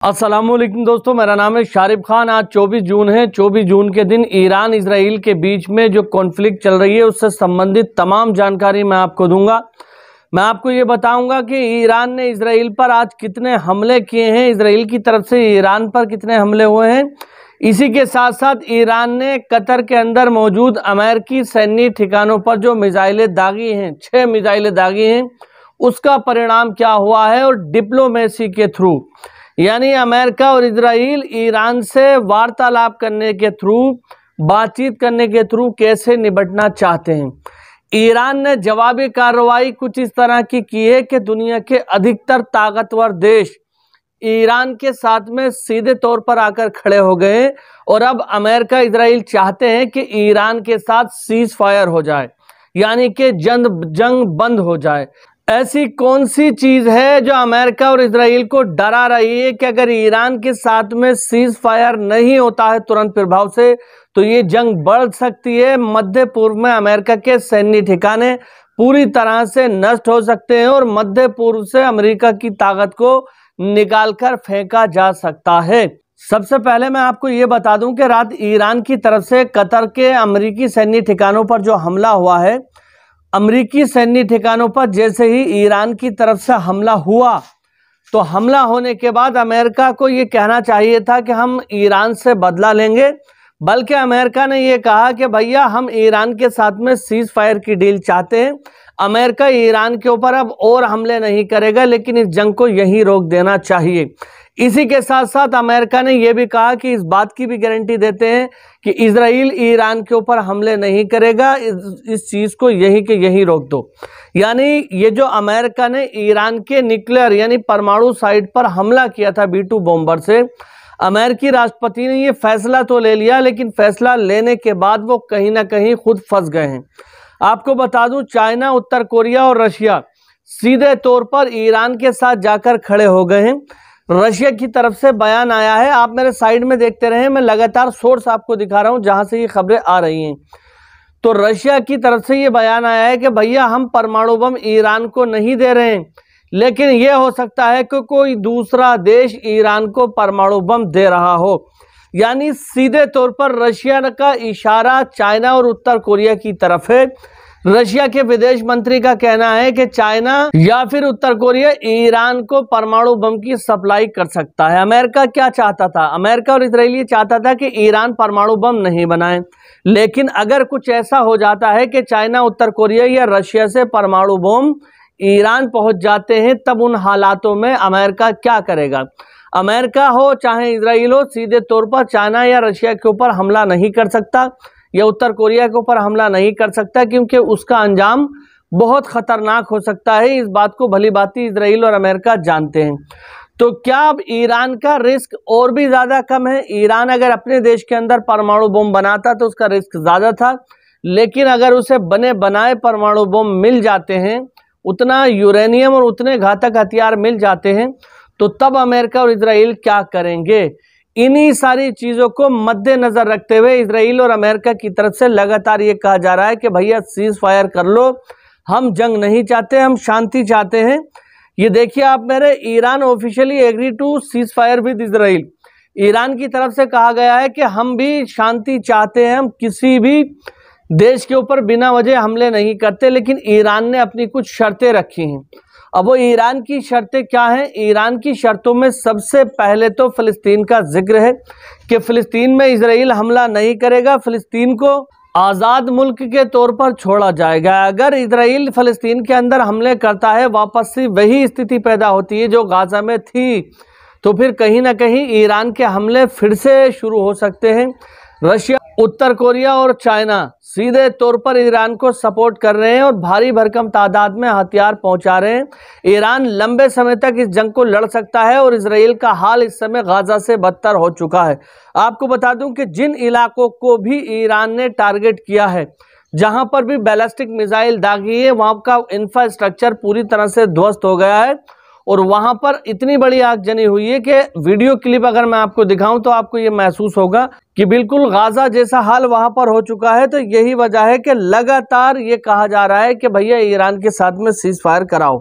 अस्सलामुअलैकुम दोस्तों, मेरा नाम है शारिब खान। आज 24 जून है। 24 जून के दिन ईरान इसराइल के बीच में जो कॉन्फ्लिक्ट चल रही है उससे संबंधित तमाम जानकारी मैं आपको दूंगा। मैं आपको ये बताऊंगा कि ईरान ने इसराइल पर आज कितने हमले किए हैं, इसराइल की तरफ से ईरान पर कितने हमले हुए हैं। इसी के साथ साथ ईरान ने कतर के अंदर मौजूद अमेरिकी सैन्य ठिकानों पर जो मिसाइलें दागी हैं, 6 मिसाइलें दागी हैं, उसका परिणाम क्या हुआ है। और डिप्लोमेसी के थ्रू, यानी अमेरिका और इजराइल ईरान से वार्तालाप करने के थ्रू, बातचीत करने के थ्रू कैसे निपटना चाहते हैं। ईरान ने जवाबी कार्रवाई कुछ इस तरह की है कि दुनिया के अधिकतर ताकतवर देश ईरान के साथ में सीधे तौर पर आकर खड़े हो गए और अब अमेरिका इजराइल चाहते हैं कि ईरान के साथ सीज फायर हो जाए, यानी कि जंग बंद हो जाए। ऐसी कौन सी चीज है जो अमेरिका और इजराइल को डरा रही है कि अगर ईरान के साथ में सीज फायर नहीं होता है तुरंत प्रभाव से, तो ये जंग बढ़ सकती है। मध्य पूर्व में अमेरिका के सैन्य ठिकाने पूरी तरह से नष्ट हो सकते हैं और मध्य पूर्व से अमेरिका की ताकत को निकालकर फेंका जा सकता है। सबसे पहले मैं आपको ये बता दूं कि रात ईरान की तरफ से कतर के अमेरिकी सैन्य ठिकानों पर जो हमला हुआ है, अमेरिकी सैन्य ठिकानों पर जैसे ही ईरान की तरफ से हमला हुआ, तो हमला होने के बाद अमेरिका को ये कहना चाहिए था कि हम ईरान से बदला लेंगे, बल्कि अमेरिका ने ये कहा कि भैया हम ईरान के साथ में सीज फायर की डील चाहते हैं। अमेरिका ईरान के ऊपर अब और हमले नहीं करेगा, लेकिन इस जंग को यहीं रोक देना चाहिए। इसी के साथ साथ अमेरिका ने यह भी कहा कि इस बात की भी गारंटी देते हैं कि इजराइल ईरान के ऊपर हमले नहीं करेगा, इस चीज को यहीं के यहीं रोक दो। यानी ये जो अमेरिका ने ईरान के न्यूक्लियर यानी परमाणु साइट पर हमला किया था B-2 बॉम्बर से, अमेरिकी राष्ट्रपति ने ये फैसला तो ले लिया, लेकिन फैसला लेने के बाद वो कहीं ना कहीं खुद फंस गए हैं। आपको बता दूं, चाइना, उत्तर कोरिया और रशिया सीधे तौर पर ईरान के साथ जाकर खड़े हो गए हैं। रशिया की तरफ से बयान आया है, आप मेरे साइड में देखते रहें, मैं लगातार सोर्स आपको दिखा रहा हूं जहां से ये खबरें आ रही हैं। तो रशिया की तरफ से ये बयान आया है कि भैया हम परमाणु बम ईरान को नहीं दे रहे हैं, लेकिन यह हो सकता है कि कोई दूसरा देश ईरान को परमाणु बम दे रहा हो। यानी सीधे तौर पर रशिया का इशारा चाइना और उत्तर कोरिया की तरफ है। रशिया के विदेश मंत्री का कहना है कि चाइना या फिर उत्तर कोरिया ईरान को परमाणु बम की सप्लाई कर सकता है। अमेरिका क्या चाहता था? अमेरिका और इजराइल ये चाहता था कि ईरान परमाणु बम नहीं बनाए, लेकिन अगर कुछ ऐसा हो जाता है कि चाइना, उत्तर कोरिया या रशिया से परमाणु बम ईरान पहुंच जाते हैं, तब उन हालातों में अमेरिका क्या करेगा? अमेरिका हो चाहे इजराइल हो, सीधे तौर पर चाइना या रशिया के ऊपर हमला नहीं कर सकता या उत्तर कोरिया के ऊपर हमला नहीं कर सकता, क्योंकि उसका अंजाम बहुत खतरनाक हो सकता है। इस बात को भली भांति इजराइल और अमेरिका जानते हैं। तो क्या अब ईरान का रिस्क और भी ज्यादा कम है? ईरान अगर अपने देश के अंदर परमाणु बम बनाता तो उसका रिस्क ज्यादा था, लेकिन अगर उसे बने बनाए परमाणु बम मिल जाते हैं, उतना यूरेनियम और उतने घातक हथियार मिल जाते हैं, तो तब अमेरिका और इजराइल क्या करेंगे? इन्हीं सारी चीजों को मद्देनजर रखते हुए इजराइल और अमेरिका की तरफ से लगातार ये कहा जा रहा है कि भैया सीज फायर कर लो, हम जंग नहीं चाहते, हम शांति चाहते हैं। ये देखिए आप मेरे, Iran officially agree to cease fire with Israel. Iran की तरफ से कहा गया है कि हम भी शांति चाहते हैं, हम किसी भी देश के ऊपर बिना वजह हमले नहीं करते, लेकिन ईरान ने अपनी कुछ शर्तें रखी हैं। अब वो ईरान की शर्तें क्या हैं? ईरान की शर्तों में सबसे पहले तो फिलिस्तीन का जिक्र है कि फिलिस्तीन में इजराइल हमला नहीं करेगा, फिलिस्तीन को आज़ाद मुल्क के तौर पर छोड़ा जाएगा। अगर इजराइल फिलिस्तीन के अंदर हमले करता है, वापस से वही स्थिति पैदा होती है जो गाजा में थी, तो फिर कहीं ना कहीं ईरान के हमले फिर से शुरू हो सकते हैं। रशिया, उत्तर कोरिया और चाइना सीधे तौर पर ईरान को सपोर्ट कर रहे हैं और भारी भरकम तादाद में हथियार पहुंचा रहे हैं। ईरान लंबे समय तक इस जंग को लड़ सकता है और इजराइल का हाल इस समय गाजा से बदतर हो चुका है। आपको बता दूं कि जिन इलाकों को भी ईरान ने टारगेट किया है, जहां पर भी बैलिस्टिक मिसाइल दागी है, वहां का इंफ्रास्ट्रक्चर पूरी तरह से ध्वस्त हो गया है और वहां पर इतनी बड़ी आगजनी हुई है कि वीडियो क्लिप अगर मैं आपको दिखाऊं तो आपको ये महसूस होगा कि बिल्कुल गाजा जैसा हाल वहां पर हो चुका है। तो यही वजह है कि लगातार ये कहा जा रहा है कि भैया ईरान के साथ में सीज फायर कराओ।